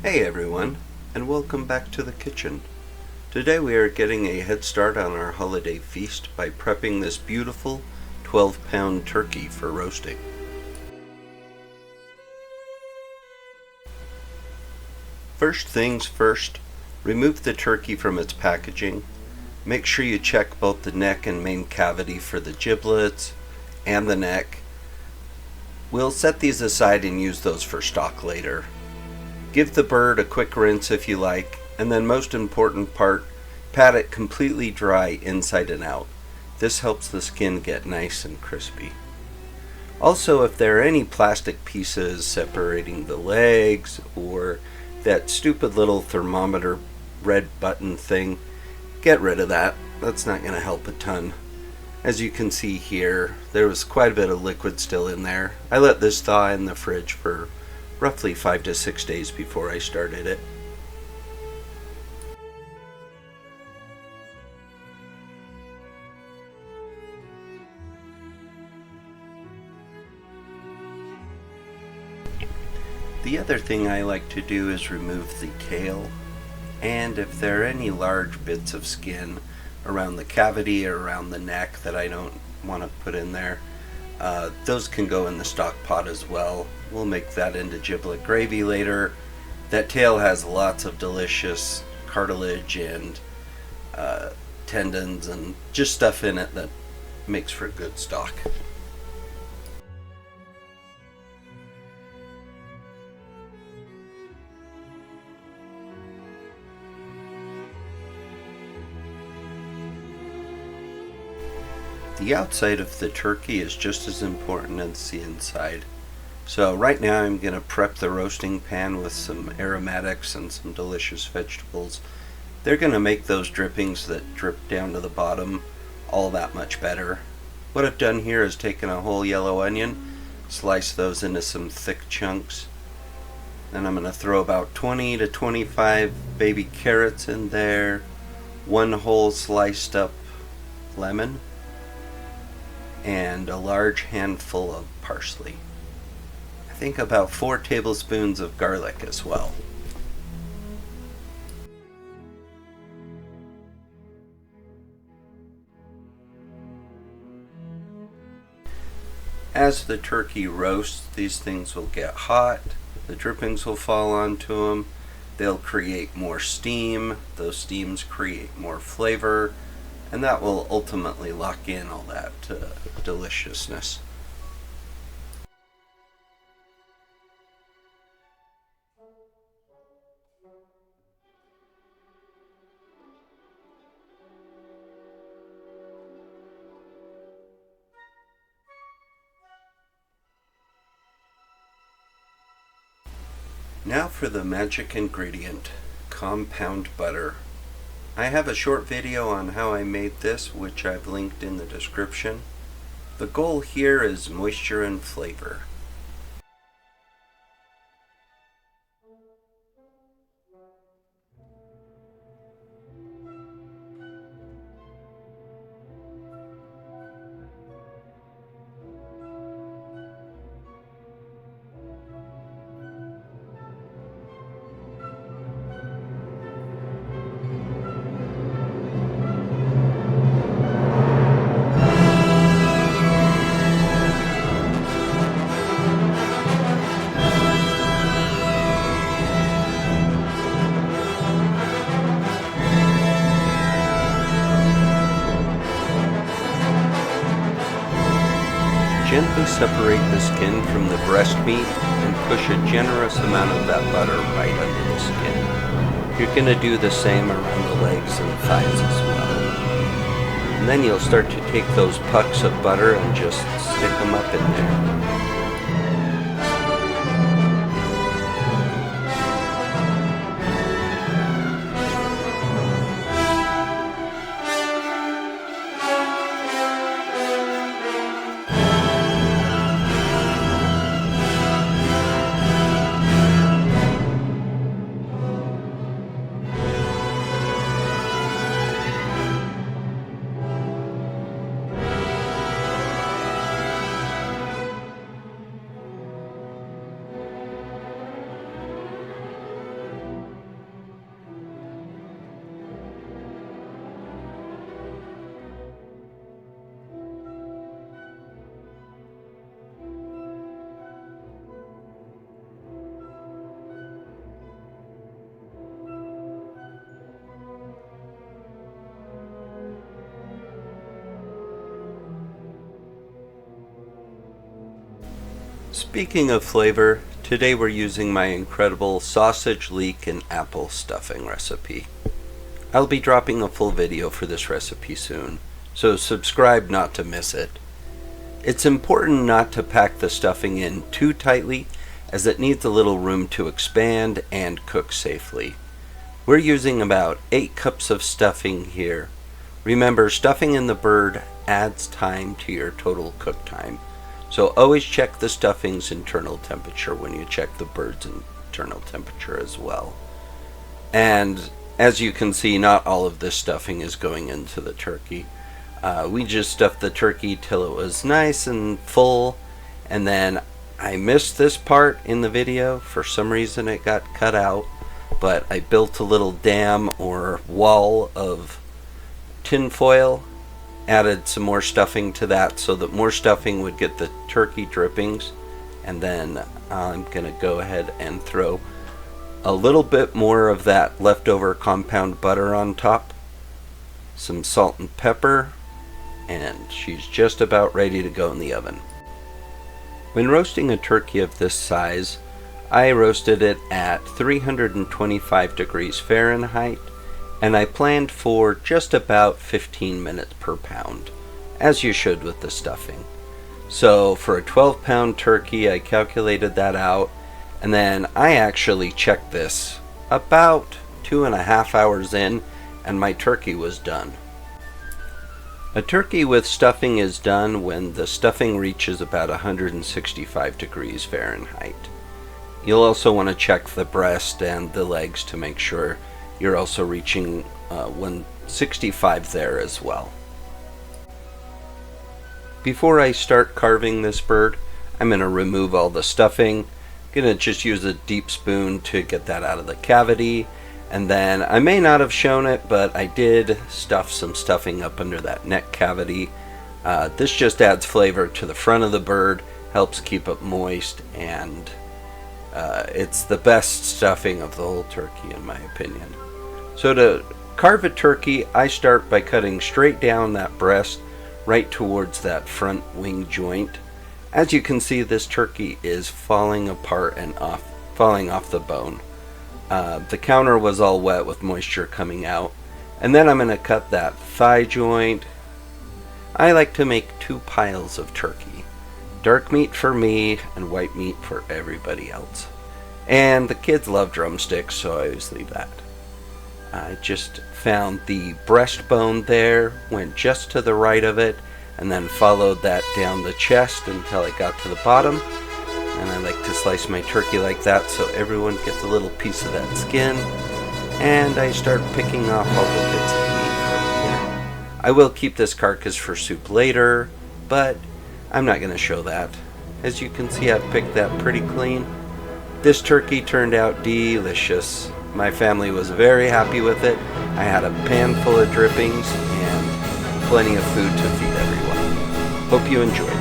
Hey everyone, and welcome back to the kitchen. Today we are getting a head start on our holiday feast by prepping this beautiful 12-pound turkey for roasting. First things first, remove the turkey from its packaging. Make sure you check both the neck and main cavity for the giblets and the neck. We'll set these aside and use those for stock later. Give the bird a quick rinse if you like, and then most important part, pat it completely dry inside and out. This helps the skin get nice and crispy. Also, if there are any plastic pieces separating the legs or that stupid little thermometer red button thing, get rid of that. That's not going to help a ton. As you can see here, there was quite a bit of liquid still in there. I let this thaw in the fridge for roughly 5 to 6 days before I started it. The other thing I like to do is remove the tail, and if there are any large bits of skin around the cavity or around the neck that I don't want to put in there, those can go in the stock pot as well. We'll make that into giblet gravy later. That tail has lots of delicious cartilage and tendons and just stuff in it that makes for good stock. The outside of the turkey is just as important as the inside. So right now I'm going to prep the roasting pan with some aromatics and some delicious vegetables. They're going to make those drippings that drip down to the bottom all that much better. What I've done here is taken a whole yellow onion, slice those into some thick chunks. Then I'm going to throw about 20 to 25 baby carrots in there, one whole sliced up lemon, and a large handful of parsley. I think about 4 tablespoons of garlic as well. As the turkey roasts, these things will get hot, the drippings will fall onto them, they'll create more steam, those steams create more flavor, and that will ultimately lock in all that deliciousness. Now for the magic ingredient, compound butter. I have a short video on how I made this, which I've linked in the description. The goal here is moisture and flavor. Gently separate the skin from the breast meat and push a generous amount of that butter right under the skin. You're going to do the same around the legs and thighs as well. And then you'll start to take those pucks of butter and just stick them up in there. Speaking of flavor, today we're using my incredible sausage, leek, and apple stuffing recipe. I'll be dropping a full video for this recipe soon, so subscribe not to miss it. It's important not to pack the stuffing in too tightly, as it needs a little room to expand and cook safely. We're using about 8 cups of stuffing here. Remember, stuffing in the bird adds time to your total cook time. So always check the stuffing's internal temperature when you check the bird's internal temperature as well. And as you can see, not all of this stuffing is going into the turkey. We just stuffed the turkey till it was nice and full, and then I missed this part in the video. For some reason it got cut out, but I built a little dam or wall of tin foil, added some more stuffing to that so that more stuffing would get the turkey drippings, and then I'm gonna go ahead and throw a little bit more of that leftover compound butter on top, some salt and pepper, and she's just about ready to go in the oven. When roasting a turkey of this size, I roasted it at 325 degrees Fahrenheit, and I planned for just about 15 minutes per pound, as you should with the stuffing. So for a 12-pound turkey, I calculated that out, and then I actually checked this about 2.5 hours in, and my turkey was done. A turkey with stuffing is done when the stuffing reaches about 165 degrees Fahrenheit. You'll also want to check the breast and the legs to make sure you're also reaching 165 there as well. Before I start carving this bird, I'm going to remove all the stuffing. I'm going to just use a deep spoon to get that out of the cavity, and then I may not have shown it, but I did stuff some stuffing up under that neck cavity. This just adds flavor to the front of the bird, helps keep it moist, and it's the best stuffing of the whole turkey in my opinion. So to carve a turkey, I start by cutting straight down that breast right towards that front wing joint. As you can see, this turkey is falling apart and falling off the bone. The counter was all wet with moisture coming out. And then I'm going to cut that thigh joint. I like to make 2 piles of turkey. Dark meat for me and white meat for everybody else. And the kids love drumsticks, so I always leave that. I just found the breastbone there, went just to the right of it, and then followed that down the chest until I got to the bottom. And I like to slice my turkey like that so everyone gets a little piece of that skin. And I start picking off all the bits of meat from here. I will keep this carcass for soup later, but I'm not going to show that. As you can see, I've picked that pretty clean. This turkey turned out delicious. My family was very happy with it. I had a pan full of drippings and plenty of food to feed everyone. Hope you enjoyed it.